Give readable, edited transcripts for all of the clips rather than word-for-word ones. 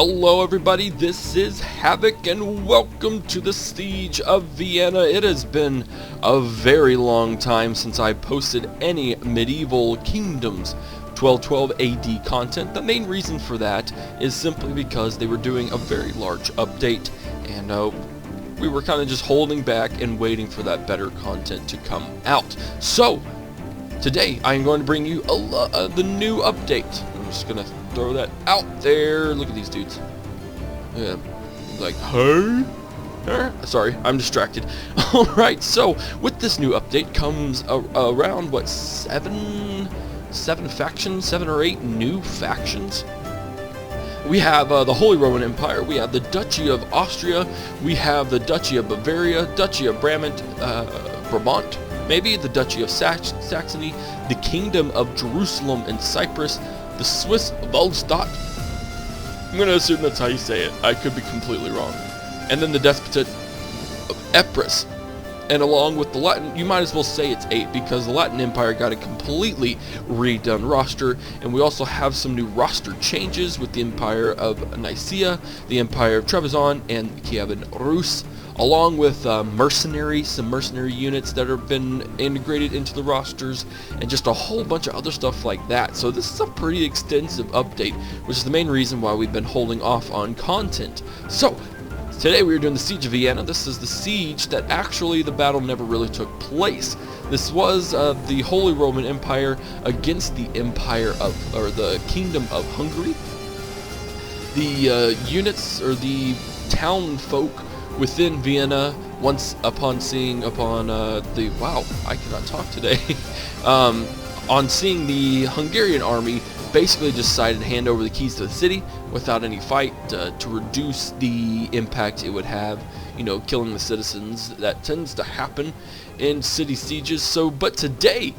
Hello everybody, this is Havoc and welcome to the Siege of Vienna. It has been a very long time since I posted any medieval kingdoms 1212 AD content. The main reason for that is simply because they were doing a very large update and we were kind of just holding back and waiting for that better content to come out. So today I am going to bring you the new update. I'm just going to throw that out there. Look at these dudes. Yeah, like, hey? Sorry, I'm distracted. Alright, so with this new update comes around, what, seven factions? 7 or 8 new factions? We have the Holy Roman Empire, we have the Duchy of Austria, we have the Duchy of Bavaria, Duchy of Brabant, maybe the Duchy of Saxony, the Kingdom of Jerusalem and Cyprus, the Swiss Waldstatte. I'm going to assume that's how you say it. I could be completely wrong. And then the Despotate of Eprius. And along with the Latin, you might as well say it's 8 because the Latin Empire got a completely redone roster. And we also have some new roster changes with the Empire of Nicaea, the Empire of Trebizond, and Kievan Rus. Along with Mercenary, some Mercenary units that have been integrated into the rosters, and just a whole bunch of other stuff like that. So this is a pretty extensive update, which is the main reason why we've been holding off on content. So today we are doing the Siege of Vienna. This is the siege that actually the battle never really took place. This was the Holy Roman Empire against the Empire of, or the Kingdom of Hungary. The units, or the town folk within Vienna, once upon seeing the, wow, I cannot talk today, on seeing the Hungarian army, basically decided to hand over the keys to the city without any fight to reduce the impact it would have, you know, killing the citizens. That tends to happen in city sieges. So, but today,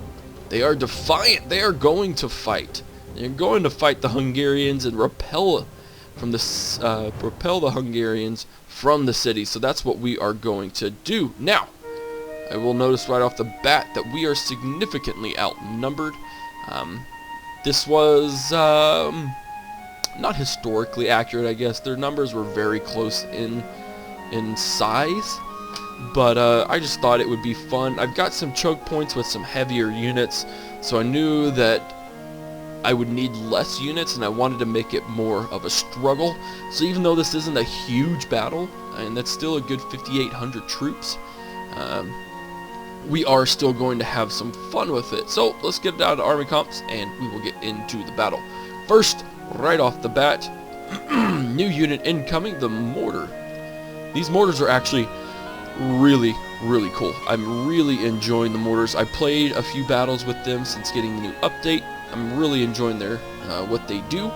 they are defiant. They are going to fight. They're going to fight the Hungarians and repel the Hungarians from the city. So that's what we are going to do. Now, I will notice right off the bat that we are significantly outnumbered. This was not historically accurate, I guess. Their numbers were very close in size, but I just thought it would be fun. I've got some choke points with some heavier units, so I knew that I would need less units, and I wanted to make it more of a struggle. So even though this isn't a huge battle, and that's still a good 5,800 troops, we are still going to have some fun with it. So let's get down to army comps, and we will get into the battle. First, right off the bat, new unit incoming, the Mortar. These mortars are actually really cool. I'm really enjoying the mortars. I played a few battles with them since getting the new update. I'm really enjoying their what they do,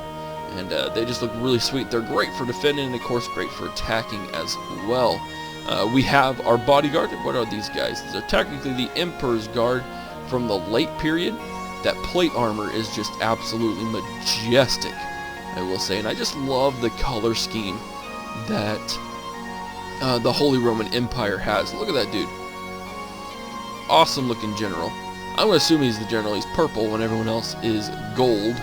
and they just look really sweet. They're great for defending, and of course great for attacking as well. We have our bodyguard. What are these guys? They're technically the Emperor's Guard from the late period. That plate armor is just absolutely majestic, I will say, and I just love the color scheme that the Holy Roman Empire has. Look at that dude. Awesome looking general. I'm going to assume he's the general. He's purple when everyone else is gold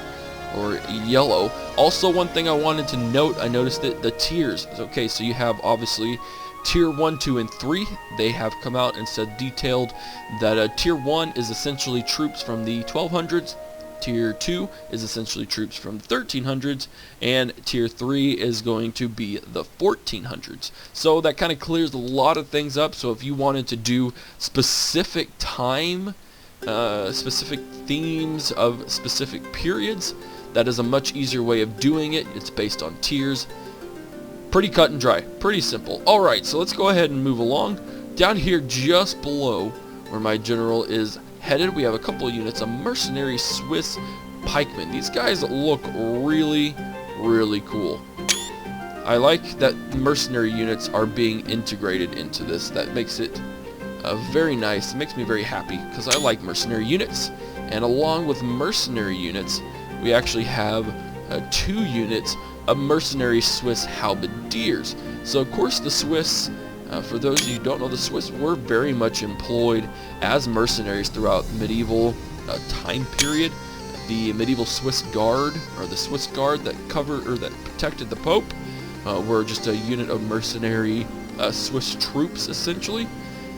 or yellow. Also, one thing I wanted to note, I noticed that the tiers. Okay, so you have obviously tier 1, 2, and 3. They have come out and said detailed that tier 1 is essentially troops from the 1200s. Tier 2 is essentially troops from the 1300s, and Tier 3 is going to be the 1400s. So that kind of clears a lot of things up. So if you wanted to do specific time, specific themes of specific periods, that is a much easier way of doing it. It's based on tiers. Pretty cut and dry, pretty simple. Alright, so let's go ahead and move along. Down here just below where my general is headed, we have a couple of units, a Mercenary Swiss pikemen. These guys look really cool. I like that Mercenary units are being integrated into this. That makes it very nice. It makes me very happy because I like Mercenary units. And along with Mercenary units, we actually have 2 units of Mercenary Swiss halberdiers. So of course the Swiss, for those of you who don't know, the Swiss were very much employed as mercenaries throughout medieval time period. the medieval Swiss Guard, or the Swiss Guard that that protected the Pope. Were just a unit of mercenary Swiss troops, essentially.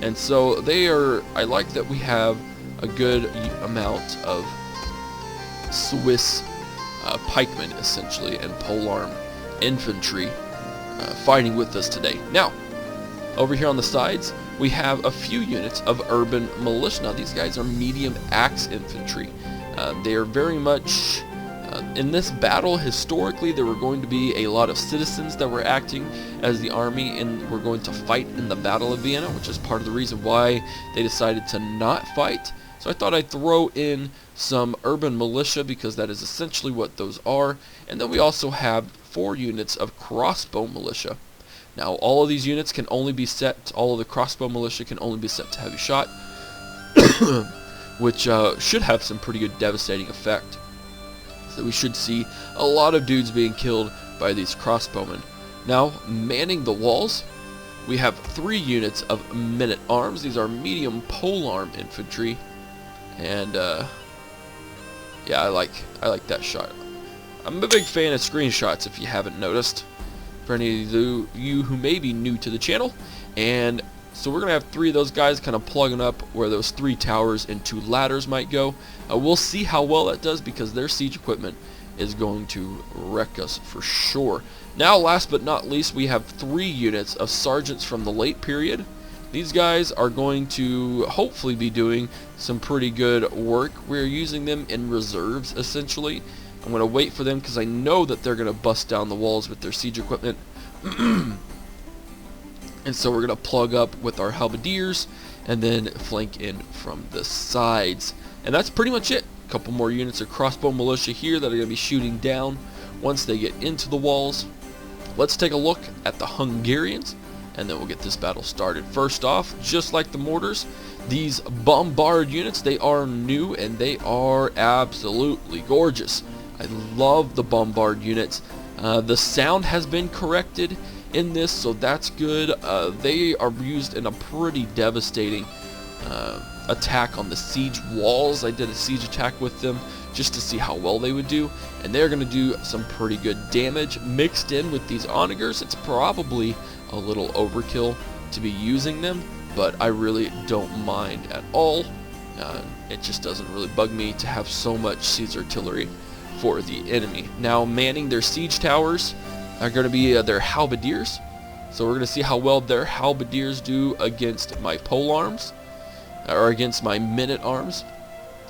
And so I like that we have a good amount of Swiss pikemen, essentially, and polearm infantry fighting with us today. Now, over here on the sides, we have a few units of urban militia. Now, these guys are medium axe infantry. They are very much... in this battle, historically, there were going to be a lot of citizens that were acting as the army and were going to fight in the Battle of Vienna, which is part of the reason why they decided to not fight. So I thought I'd throw in some urban militia, because that is essentially what those are. And then we also have 4 units of crossbow militia. Now, all of these units can only be set, all of the crossbow militia can only be set to heavy shot, which should have some pretty good devastating effect. So we should see a lot of dudes being killed by these crossbowmen. Now, manning the walls, we have 3 units of men-at-arms. These are medium polearm infantry, and yeah, I like that shot. I'm a big fan of screenshots, if you haven't noticed, for any of you who may be new to the channel. And so we're going to have 3 of those guys kind of plugging up where those 3 towers and 2 ladders might go. We'll see how well that does, because their siege equipment is going to wreck us for sure. Now, last but not least, we have 3 units of sergeants from the late period. These guys are going to hopefully be doing some pretty good work. We're using them in reserves, essentially. I'm going to wait for them because I know that they're going to bust down the walls with their siege equipment. And so we're going to plug up with our halberdiers and then flank in from the sides. And that's pretty much it. A couple more units of crossbow militia here that are going to be shooting down once they get into the walls. Let's take a look at the Hungarians, and then we'll get this battle started. First off, just like the mortars, these bombard units, they are new and they are absolutely gorgeous. I love the bombard units. The sound has been corrected in this, so that's good. They are used in a pretty devastating attack on the siege walls. I did a siege attack with them just to see how well they would do, and they're going to do some pretty good damage mixed in with these onagers. It's probably a little overkill to be using them, but I really don't mind at all. It just doesn't really bug me to have so much siege artillery for the enemy. Now, manning their siege towers are going to be their halberdiers. So we're going to see how well their halberdiers do against my polearms, or against my men-at-arms.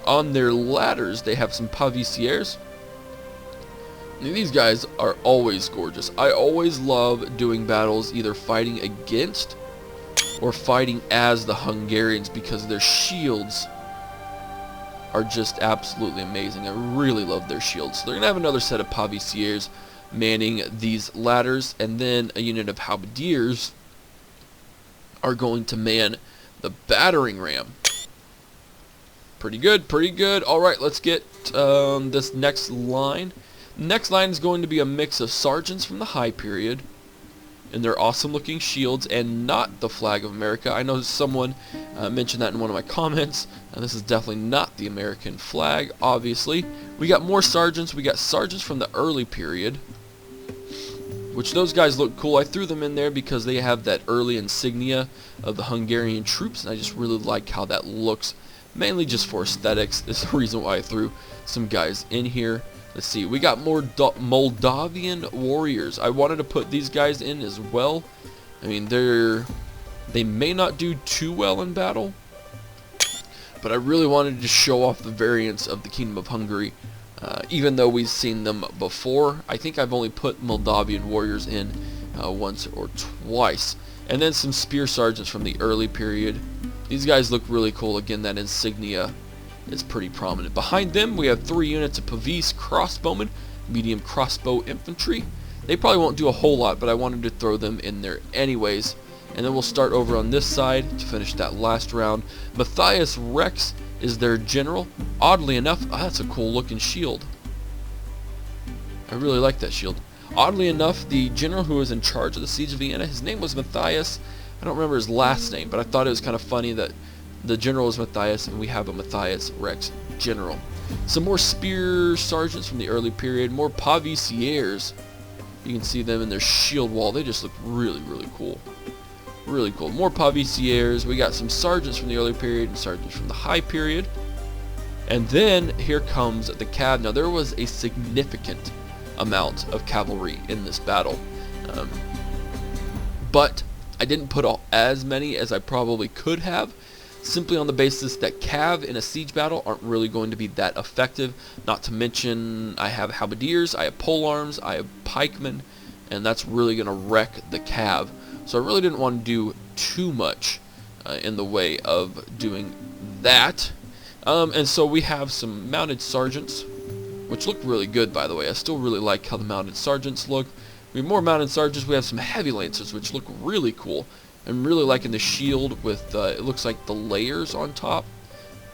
On their ladders, they have some paviciers. These guys are always gorgeous. I always love doing battles either fighting against or fighting as the Hungarians, because their shields are just absolutely amazing. I really love their shields. So they're going to have another set of paviciers manning these ladders, and then a unit of halberdiers are going to man the battering ram. Pretty good, pretty good. Alright, let's get this next line. Next line is going to be a mix of sergeants from the high period and their awesome looking shields, and not the flag of America. I know someone mentioned that in one of my comments. This is definitely not the American flag, obviously. We got more sergeants. We got sergeants from the early period, which those guys look cool. I threw them in there because they have that early insignia of the Hungarian troops, and I just really like how that looks. Mainly just for aesthetics is the reason why I threw some guys in here. Let's see, we got more Moldavian warriors. I wanted to put these guys in as well. I mean, they may not do too well in battle, but I really wanted to show off the variants of the Kingdom of Hungary. Even though we've seen them before, I think I've only put Moldavian warriors in once or twice. And then some spear sergeants from the early period. These guys look really cool. Again, that insignia is pretty prominent. Behind them, we have 3 units of Pavis crossbowmen, medium crossbow infantry. They probably won't do a whole lot, but I wanted to throw them in there anyways. And then we'll start over on this side to finish that last round. Matthias Rex is their general. Oddly enough, that's a cool looking shield. I really like that shield. Oddly enough, the general who was in charge of the siege of Vienna, his name was Matthias. I don't remember his last name, but I thought it was kind of funny that The general is Matthias, and we have a Matthias Rex general. Some more spear sergeants from the early period, more paviciers. You can see them in their shield wall. They just look really, really cool. Really cool. More paviciers. We got some sergeants from the early period and sergeants from the high period. And then here comes the cav. Now there was a significant amount of cavalry in this battle. But I didn't put as many as I probably could have, simply on the basis that cav in a siege battle aren't really going to be that effective. Not to mention I have halberdiers, I have polearms, I have pikemen, and that's really going to wreck the cav. So I really didn't want to do too much in the way of doing that. And so we have some mounted sergeants, which look really good, by the way. I still really like how the mounted sergeants look. We have more mounted sergeants. We have some heavy lancers, which look really cool. I'm really liking the shield with, it looks like the layers on top.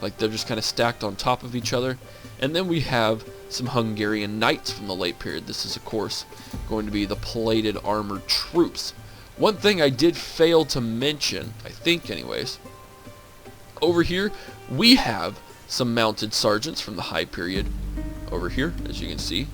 Like they're just kind of stacked on top of each other. And then we have some Hungarian knights from the late period. This is, of course, going to be the plated armored troops. One thing I did fail to mention, I think anyways, over here we have some mounted sergeants from the high period. Over here, as you can see.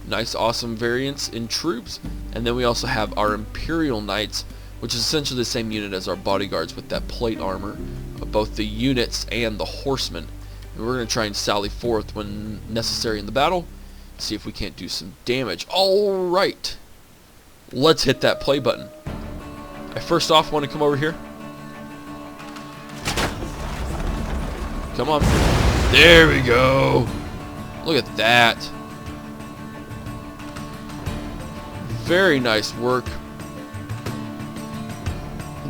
Nice, awesome variants in troops. And then we also have our Imperial Knights, which is essentially the same unit as our bodyguards with that plate armor of both the units and the horsemen. And we're going to try and sally forth when necessary in the battle, see if we can't do some damage. Alright, let's hit that play button. I first off want to come over here. Come on. There we go. Look at that. Very nice work.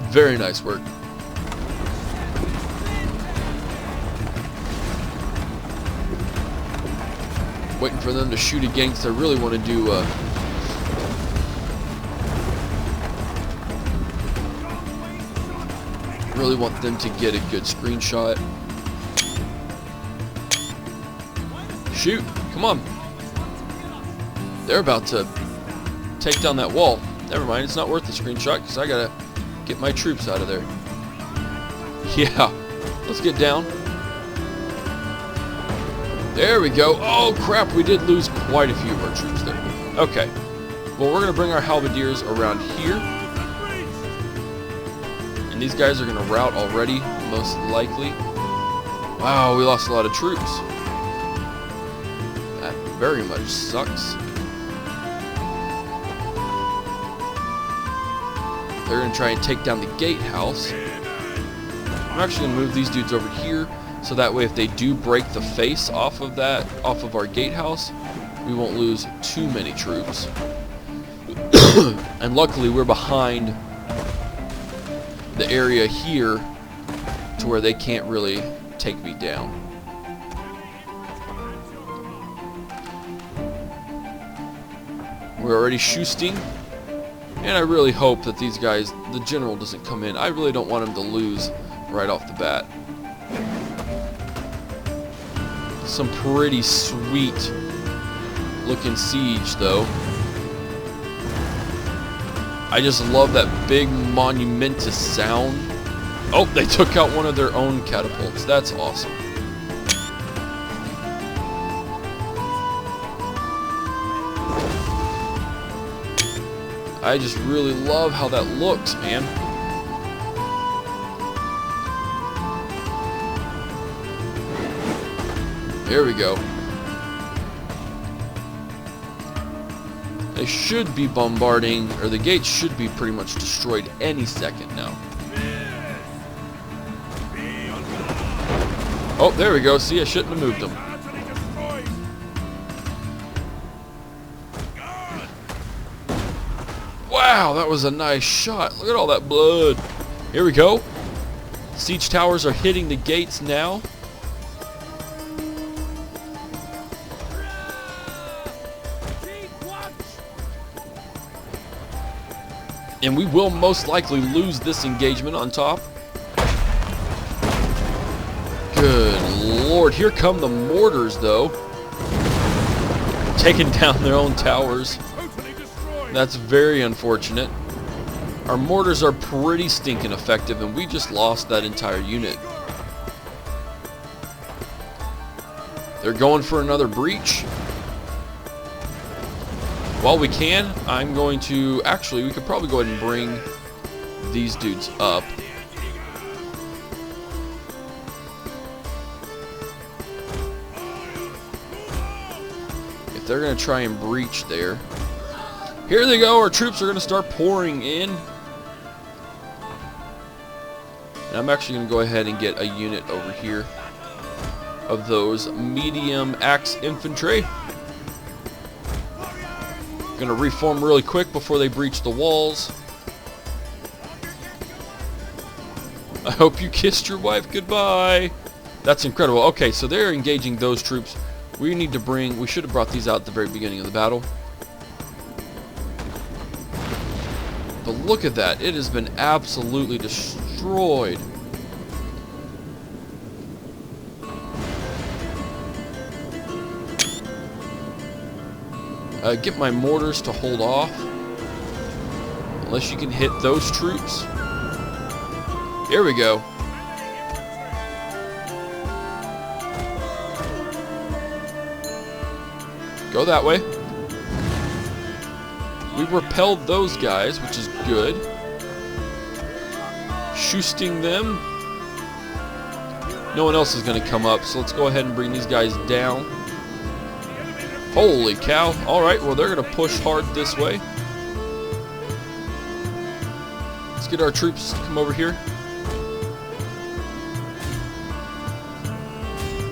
Very nice work. Waiting for them to shoot again because I really want to do really want them to get a good screenshot. Shoot, come on. They're about to take down that wall. Never mind, it's not worth the screenshot because I gotta get my troops out of there. Yeah, let's get down. There we go. Oh crap, we did lose quite a few of our troops there. Okay, well we're gonna bring our halberdiers around here. And these guys are gonna rout already, most likely. Wow, we lost a lot of troops. That very much sucks. They're going to try and take down the gatehouse. I'm actually going to move these dudes over here, so that way if they do break the face off of our gatehouse, we won't lose too many troops. And luckily we're behind the area here to where they can't really take me down. We're already shoosting. And I really hope that these guys, the general doesn't come in. I really don't want him to lose right off the bat. Some pretty sweet looking siege though. I just love that big monumentous sound. Oh, they took out one of their own catapults. That's awesome. I just really love how that looks, man. There we go. They should be bombarding, or the gates should be pretty much destroyed any second now. Oh, there we go. See, I shouldn't have moved them. Wow, that was a nice shot. Look at all that blood. Here we go. Siege towers are hitting the gates now. And we will most likely lose this engagement on top. Good lord. Here come the mortars, though. Taking down their own towers. That's very unfortunate. Our mortars are pretty stinking effective, and we just lost that entire unit. They're going for another breach. While we can, I'm going to... Actually, we could probably go ahead and bring these dudes up. If they're going to try and breach there. Here they go. Our troops are going to start pouring in. And I'm actually going to go ahead and get a unit over here of those medium axe infantry. Gonna reform really quick before they breach the walls. I hope you kissed your wife goodbye. That's incredible. Okay, so they're engaging those troops. We need to bring... We should have brought these out at the very beginning of the battle. But look at that. It has been absolutely destroyed. Get my mortars to hold off. Unless you can hit those troops. Here we go. Go that way. We repelled those guys, which is good. Shoosting them. No one else is going to come up, so let's go ahead and bring these guys down. Holy cow. Alright, well they're going to push hard this way. Let's get our troops to come over here.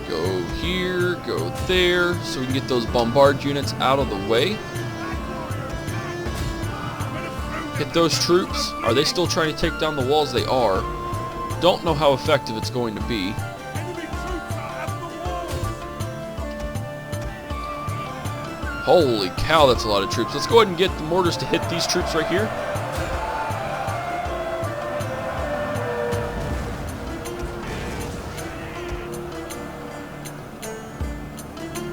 Go here, go there, so we can get those bombard units out of the way. Hit those troops. Are they still trying to take down the walls? They are. Don't know how effective it's going to be. Holy cow, that's a lot of troops. Let's go ahead and get the mortars to hit these troops right here.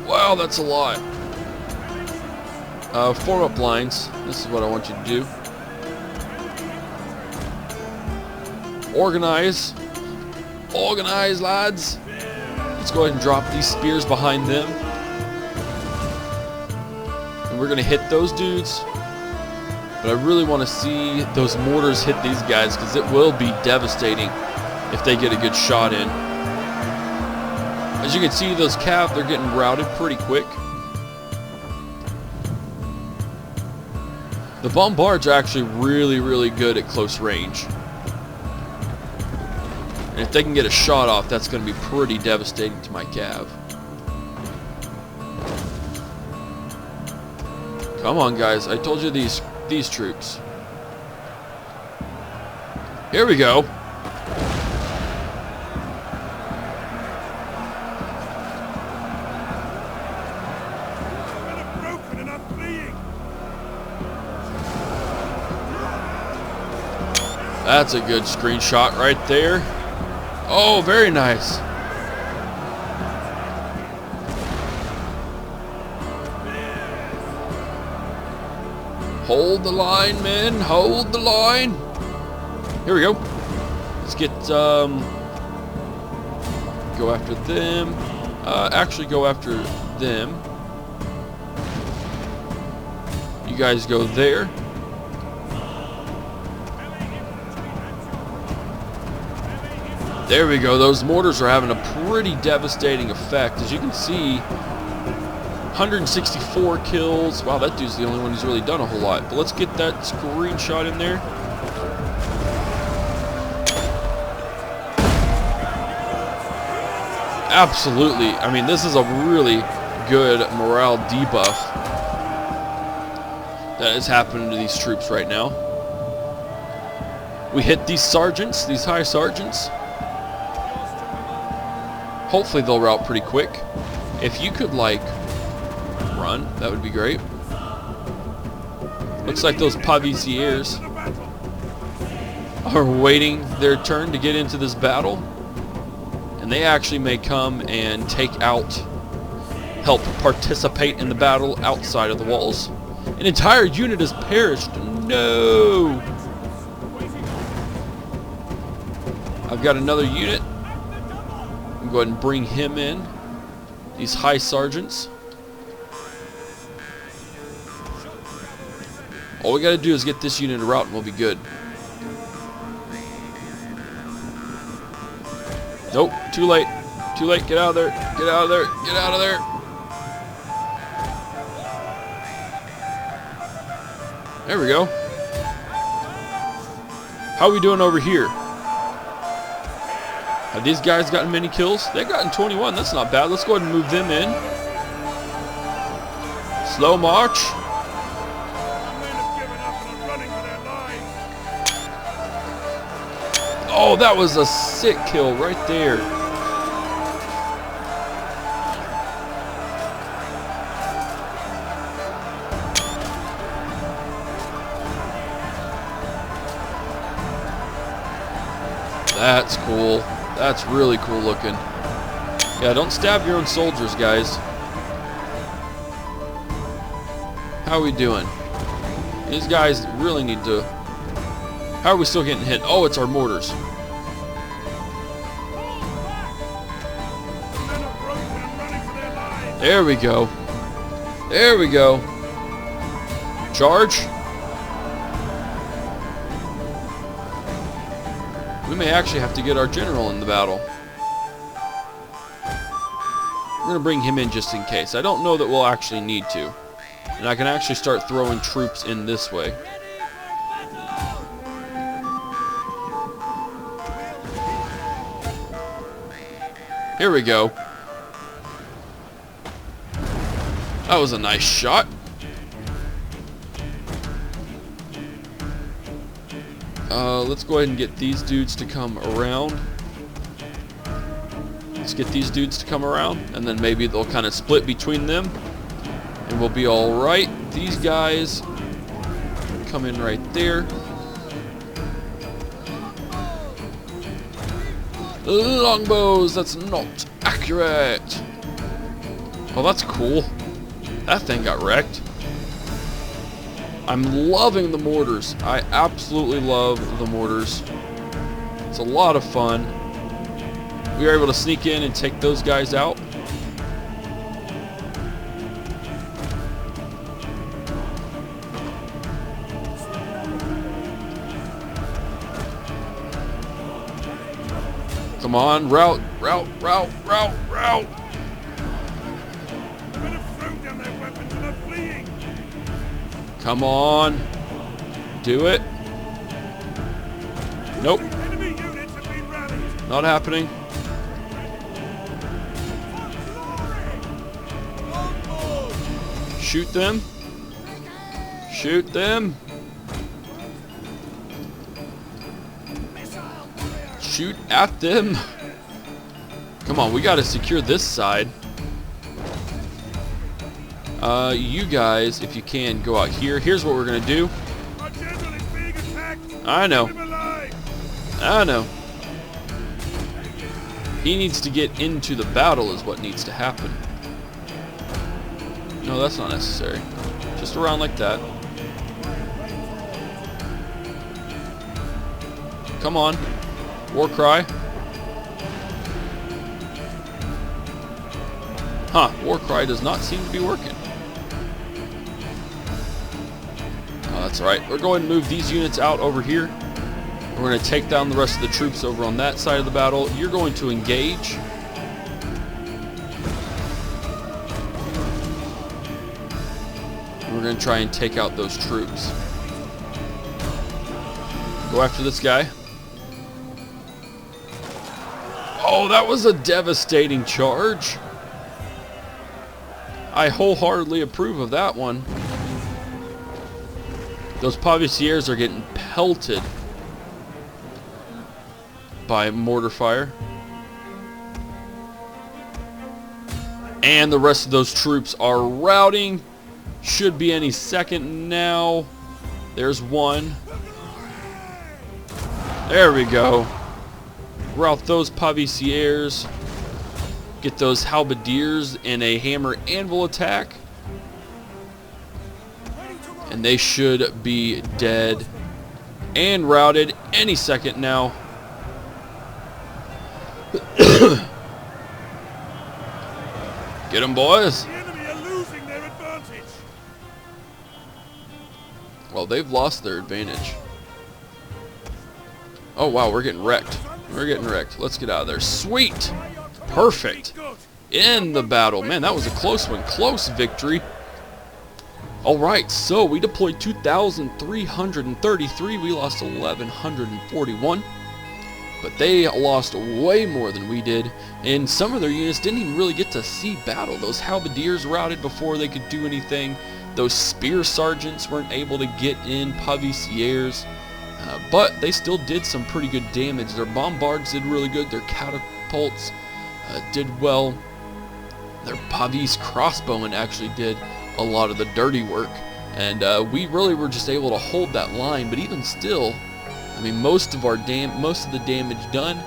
Wow, that's a lot. Form up lines. This is what I want you to do. Organize. Organize, lads. Let's go ahead and drop these spears behind them. And we're going to hit those dudes. But I really want to see those mortars hit these guys, because it will be devastating if they get a good shot in. As you can see, those cav, they're getting routed pretty quick. The bombards are actually really, really good at close range. And if they can get a shot off, that's going to be pretty devastating to my cav. Come on, guys. I told you these troops. Here we go. That's a good screenshot right there. Oh, very nice. Hold the line, men. Hold the line. Here we go. Let's get, go after them. Actually go after them. You guys go there. There we go. Those mortars are having a pretty devastating effect. As you can see, 164 kills. Wow, that dude's the only one who's really done a whole lot. But let's get that screenshot in there. Absolutely. I mean, this is a really good morale debuff that is happening to these troops right now. We hit these sergeants, these high sergeants. Hopefully they'll rout pretty quick. If you could, like, run, that would be great. Looks like those pavisiers are waiting their turn to get into this battle. And they actually may come and take out, help participate in the battle outside of the walls. An entire unit has perished. No! I've got another unit. I'm go ahead and bring him in. These high sergeants. All we gotta do is get this unit a route and we'll be good. Nope, too late. Too late, get out of there. Get out of there. Get out of there. There we go. How are we doing over here? Have these guys gotten many kills? They've gotten 21. That's not bad. Let's go ahead and move them in. Slow march. Oh, that was a sick kill right there. That's cool. That's really cool looking. Yeah, don't stab your own soldiers, guys. How are we doing? These guys really need to... How are we still getting hit? Oh, it's our mortars. There we go. There we go. Charge. We may actually have to get our general in the battle. We're going to bring him in just in case. I don't know that we'll actually need to. And I can actually start throwing troops in this way. Here we go. That was a nice shot. Let's go ahead and get these dudes to come around. Let's get these dudes to come around, and then maybe they'll kind of split between them, and we'll be all right. These guys come in right there. Longbows, that's not accurate. Oh, that's cool. That thing got wrecked. I'm loving the mortars. I absolutely love the mortars. It's a lot of fun. We were able to sneak in and take those guys out. Come on, route, route, route, route, route. Come on. Do it. Nope. Not happening. Shoot them. Shoot them. Shoot at them. Come on, we got to secure this side. You guys, if you can, go out here. Here's what we're going to do. I know. I know. He needs to get into the battle is what needs to happen. No, that's not necessary. Just around like that. Come on. War cry. Huh, war cry does not seem to be working. Oh, that's alright. We're going to move these units out over here. We're going to take down the rest of the troops over on that side of the battle. You're going to engage. We're going to try and take out those troops. Go after this guy. Oh, that was a devastating charge. I wholeheartedly approve of that one. Those Paviciers are getting pelted by mortar fire. And the rest of those troops are routing. Should be any second now. There's one. There we go. Rout those Paviciers. Get those halberdiers in a hammer anvil attack. And they should be dead and routed any second now. Get them, boys. The enemy are losing their advantage. Well, they've lost their advantage. Oh, wow, we're getting wrecked. We're getting wrecked. Let's get out of there. Sweet. Perfect. In the battle. Man, that was a close one. Close victory. Alright, so we deployed 2,333. We lost 1,141. But they lost way more than we did. And some of their units didn't even really get to see battle. Those halberdiers routed before they could do anything. Those spear sergeants weren't able to get in. Paviciers. But they still did some pretty good damage. Their bombards did really good. Their catapults did well. Their Pavis crossbowmen actually did a lot of the dirty work. And we really were just able to hold that line. But even still, I mean, most of the damage done.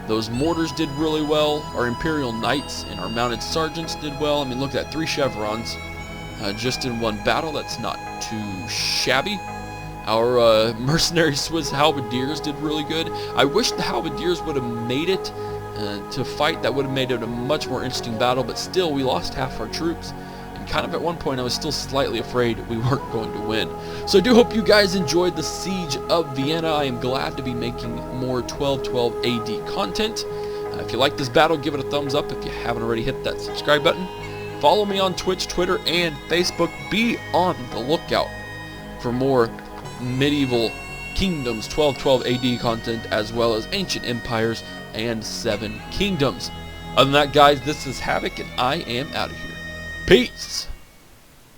Those mortars did really well. Our Imperial Knights and our mounted sergeants did well. I mean, look at that, 3 chevrons just in one battle. That's not too shabby. Our mercenary Swiss halberdiers did really good. I wish the halberdiers would have made it to fight. That would have made it a much more interesting battle, but still, we lost half our troops. And kind of at one point, I was still slightly afraid we weren't going to win. So I do hope you guys enjoyed the Siege of Vienna. I am glad to be making more 1212 AD content. If you like this battle, give it a thumbs up. If you haven't already, hit that subscribe button. Follow me on Twitch, Twitter, and Facebook. Be on the lookout for more medieval kingdoms 1212 AD content, as well as ancient empires and 7 kingdoms. Other than that, guys, this is Havoc, and I am out of here. Peace!